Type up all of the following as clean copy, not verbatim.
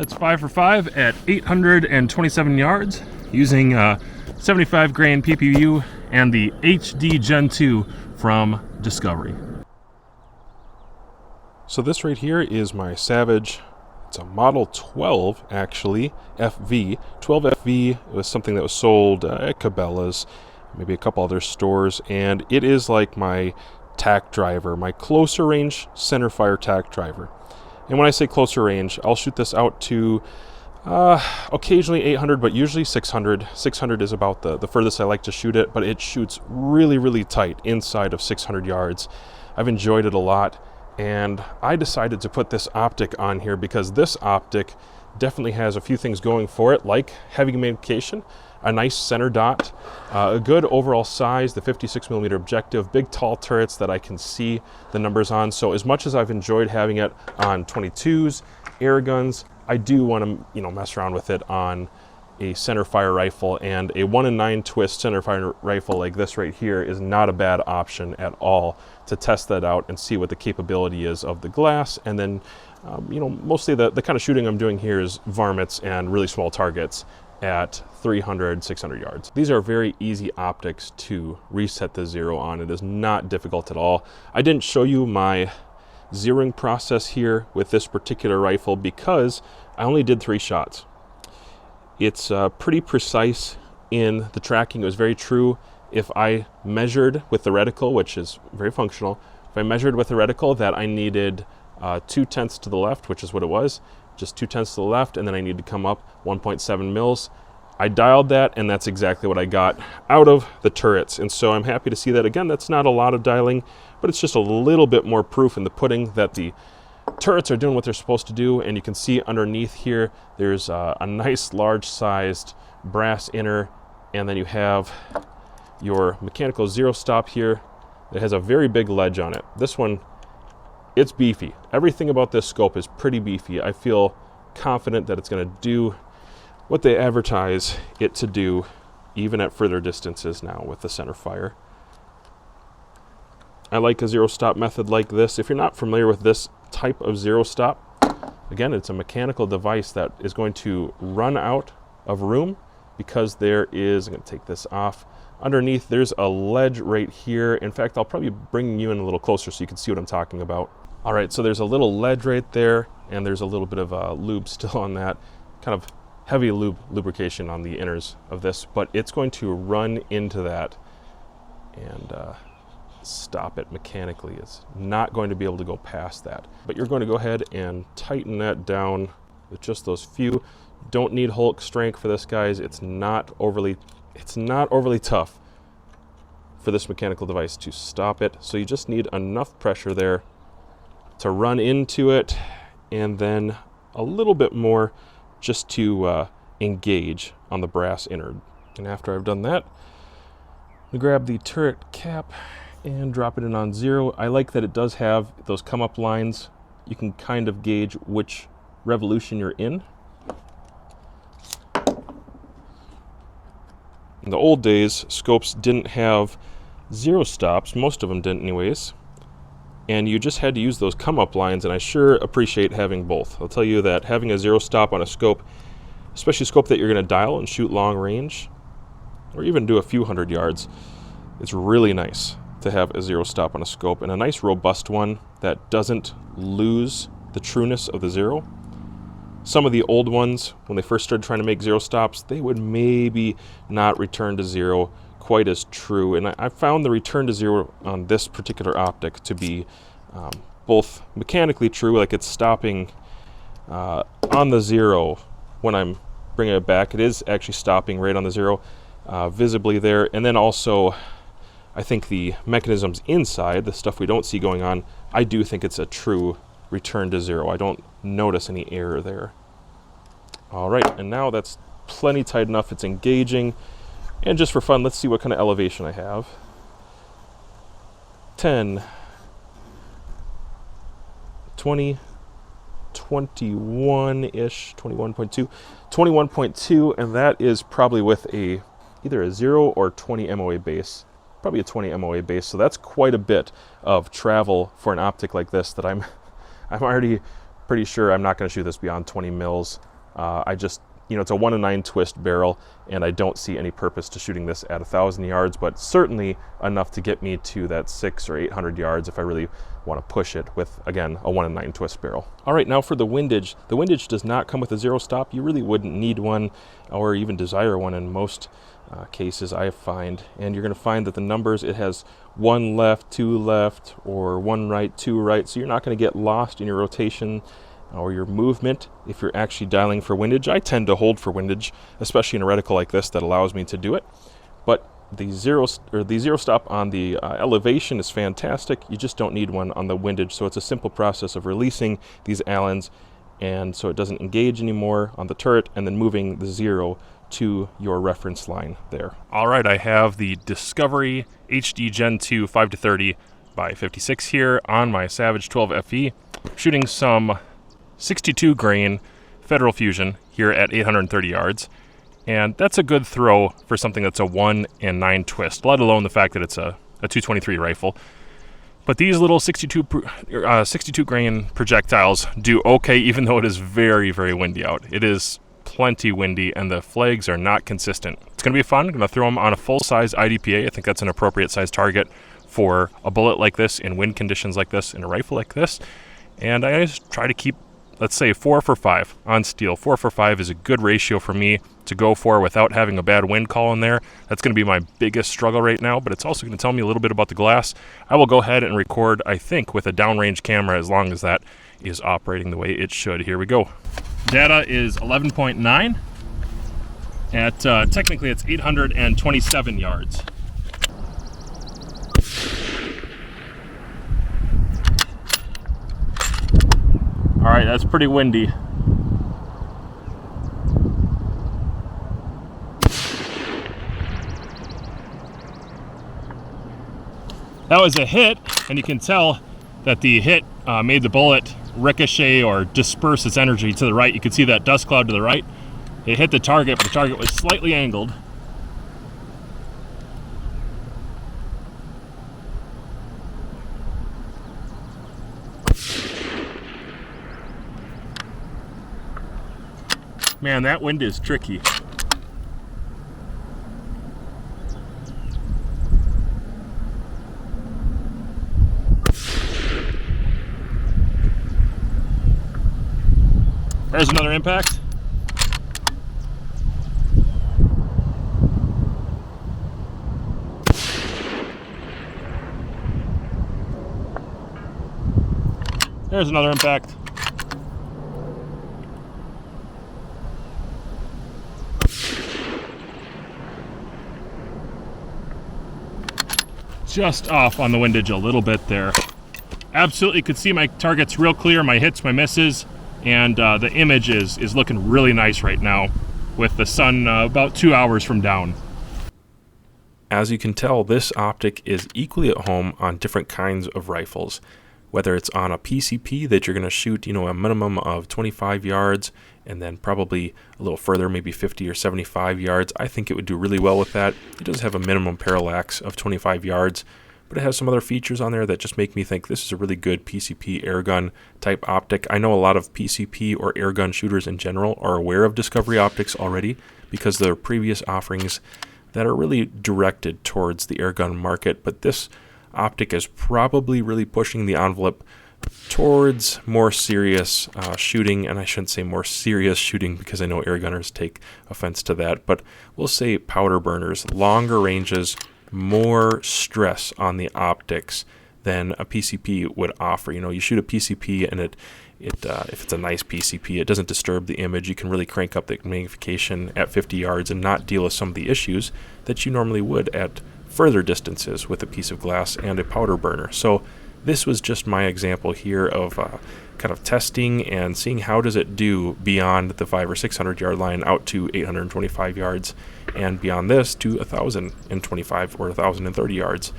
That's 5 for 5 at 827 yards using 75 grain PPU and the HD Gen 2 from Discovery. So this right here is my Savage. It's a Model 12, actually, FV. 12 FV was something that was sold at Cabela's, maybe a couple other stores, and it is like my tack driver, my closer range Centerfire tack driver. And when I say closer range, I'll shoot this out to occasionally 800, but usually 600. 600 is about the furthest I like to shoot it, but it shoots really, really tight inside of 600 yards. I've enjoyed it a lot. And I decided to put this optic on here because this optic definitely has a few things going for it, like heavy magnification, a nice center dot, a good overall size, the 56mm objective, big tall turrets that I can see the numbers on. So as much as I've enjoyed having it on 22s, air guns, I do want to mess around with it on a centerfire rifle, and a 1-in-9 twist centerfire rifle like this right here is not a bad option at all to test that out and see what the capability is of the glass. And then mostly the kind of shooting I'm doing here is varmints and really small targets at 300, 600 yards. These are very easy optics to reset the zero on. It is not difficult at all. I didn't show you my zeroing process here with this particular rifle because I only did 3 shots. It's pretty precise in the tracking. It was very true. If I measured with the reticle, which is very functional, if I measured with the reticle that I needed 2/10 to the left, which is what it was, just 2/10 to the left, and then I need to come up 1.7 mils, I dialed that, and that's exactly what I got out of the turrets. And so I'm happy to see that. Again, that's not a lot of dialing, but it's just a little bit more proof in the pudding that the turrets are doing what they're supposed to do. And you can see underneath here there's a nice large sized brass inner, and then you have your mechanical zero stop here that has a very big ledge on it. This one, it's beefy. Everything about this scope is pretty beefy. I feel confident that it's going to do what they advertise it to do, even at further distances now with the centerfire. I like a zero stop method like this. If you're not familiar with this type of zero stop, again, it's a mechanical device that is going to run out of room because there is, I'm going to take this off, underneath there's a ledge right here. In fact, I'll probably bring you in a little closer so you can see what I'm talking about. All right, so there's a little ledge right there, and there's a little bit of lube still on that, kind of heavy lubrication on the inners of this, but it's going to run into that and stop it mechanically. It's not going to be able to go past that, but you're going to go ahead and tighten that down with just those few. Don't need Hulk strength for this, guys. It's not overly tough for this mechanical device to stop it. So you just need enough pressure there to run into it, and then a little bit more just to engage on the brass innard. And after I've done that, I grab the turret cap and drop it in on zero. I like that it does have those come up lines. You can kind of gauge which revolution you're in. In the old days, scopes didn't have zero stops. Most of them didn't anyways. And you just had to use those come up lines, and I sure appreciate having both. I'll tell you that having a zero stop on a scope, especially a scope that you're going to dial and shoot long range, or even do a few hundred yards, it's really nice to have a zero stop on a scope, and a nice robust one that doesn't lose the trueness of the zero. Some of the old ones, when they first started trying to make zero stops, they would maybe not return to zero quite as true. And I found the return to zero on this particular optic to be both mechanically true, like it's stopping on the zero when I'm bringing it back. It is actually stopping right on the zero visibly there. And then also, I think the mechanisms inside, the stuff we don't see going on, I do think it's a true return to zero. I don't notice any error there. All right, and now that's plenty tight enough. It's engaging. And just for fun, let's see what kind of elevation I have. 10, 20, 21-ish, 21.2, 21.2, and that is probably with either a 0 or 20 MOA base. Probably a 20 MOA base, so that's quite a bit of travel for an optic like this that I'm already pretty sure I'm not going to shoot this beyond 20 mils. I just, it's a 1-9 twist barrel, and I don't see any purpose to shooting this at 1,000 yards, but certainly enough to get me to that 600 or 800 yards if I really want to push it with, again, a 1-9 twist barrel. All right, now for the windage. The windage does not come with a zero stop. You really wouldn't need one or even desire one in most cases, I find. And you're going to find that the numbers, it has 1 left, 2 left, or 1 right, 2 right, so you're not going to get lost in your rotation or your movement if you're actually dialing for windage. I tend to hold for windage, especially in a reticle like this that allows me to do it. But the zero stop on the elevation is fantastic. You just don't need one on the windage. So it's a simple process of releasing these Allens, and so it doesn't engage anymore on the turret, and then moving the 0 to your reference line there. All right, I have the Discovery HD Gen 2 5-30 by 56 here on my Savage 12 FE, shooting some 62 grain Federal Fusion here at 830 yards. And that's a good throw for something that's a 1-9 twist, let alone the fact that it's a 223 rifle. But these little 62 grain projectiles do okay, even though it is very, very windy out. It is plenty windy, and the flags are not consistent. It's going to be fun. I'm going to throw them on a full-size IDPA. I think that's an appropriate size target for a bullet like this, in wind conditions like this, in a rifle like this. And I just try to keep, let's say, 4 for 5 on steel. 4 for 5 is a good ratio for me to go for without having a bad wind call in there. That's going to be my biggest struggle right now, but it's also going to tell me a little bit about the glass. I will go ahead and record, I think, with a downrange camera, as long as that is operating the way it should. Here we go. Data is 11.9 at, technically it's 827 yards. All right, that's pretty windy. That was a hit, and you can tell that the hit made the bullet ricochet or disperse its energy to the right. You can see that dust cloud to the right. It hit the target, but the target was slightly angled. Man, that wind is tricky. There's another impact. There's another impact. Just off on the windage a little bit there. Absolutely could see my targets real clear, my hits, my misses, and the image is looking really nice right now with the sun about 2 hours from down. As you can tell, this optic is equally at home on different kinds of rifles. Whether it's on a PCP that you're going to shoot, a minimum of 25 yards and then probably a little further, maybe 50 or 75 yards. I think it would do really well with that. It does have a minimum parallax of 25 yards, but it has some other features on there that just make me think this is a really good PCP airgun type optic. I know a lot of PCP or airgun shooters in general are aware of Discovery optics already because there are previous offerings that are really directed towards the airgun market, but this optic is probably really pushing the envelope towards more serious shooting, and I shouldn't say more serious shooting because I know airgunners take offense to that, but we'll say powder burners, longer ranges, more stress on the optics than a PCP would offer. You shoot a PCP and it if it's a nice PCP, it doesn't disturb the image. You can really crank up the magnification at 50 yards and not deal with some of the issues that you normally would at further distances with a piece of glass and a powder burner. So this was just my example here of kind of testing and seeing how does it do beyond the 500 or 600 yard line out to 825 yards, and beyond this to 1,025 or 1,030 yards.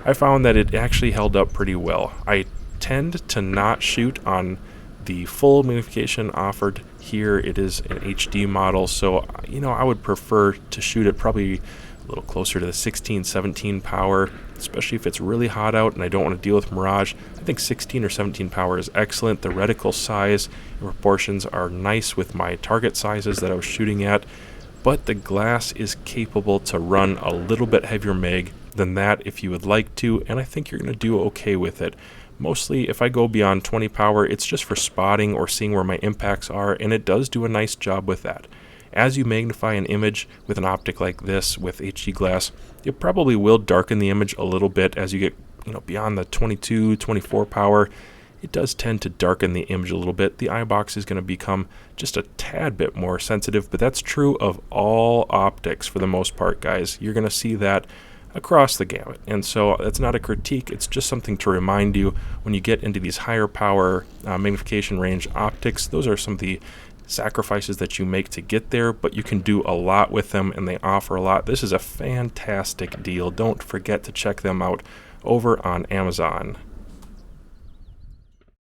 I found that it actually held up pretty well. I tend to not shoot on the full magnification offered here. It is an HD model, so I would prefer to shoot it probably a little closer to the 16, 17 power, especially if it's really hot out and I don't want to deal with mirage. I think 16 or 17 power is excellent. The reticle size and proportions are nice with my target sizes that I was shooting at, but the glass is capable to run a little bit heavier mag than that if you would like to, and I think you're going to do okay with it. Mostly, if I go beyond 20 power, it's just for spotting or seeing where my impacts are, and it does do a nice job with that. As you magnify an image with an optic like this with HD glass, it probably will darken the image a little bit as you get beyond the 22, 24 power. It does tend to darken the image a little bit. The eye box is going to become just a tad bit more sensitive, but that's true of all optics for the most part, guys. You're going to see that across the gamut. And so that's not a critique, it's just something to remind you when you get into these higher power magnification range optics. Those are some of the sacrifices that you make to get there, but you can do a lot with them and they offer a lot. This is a fantastic deal. Don't forget to check them out over on Amazon.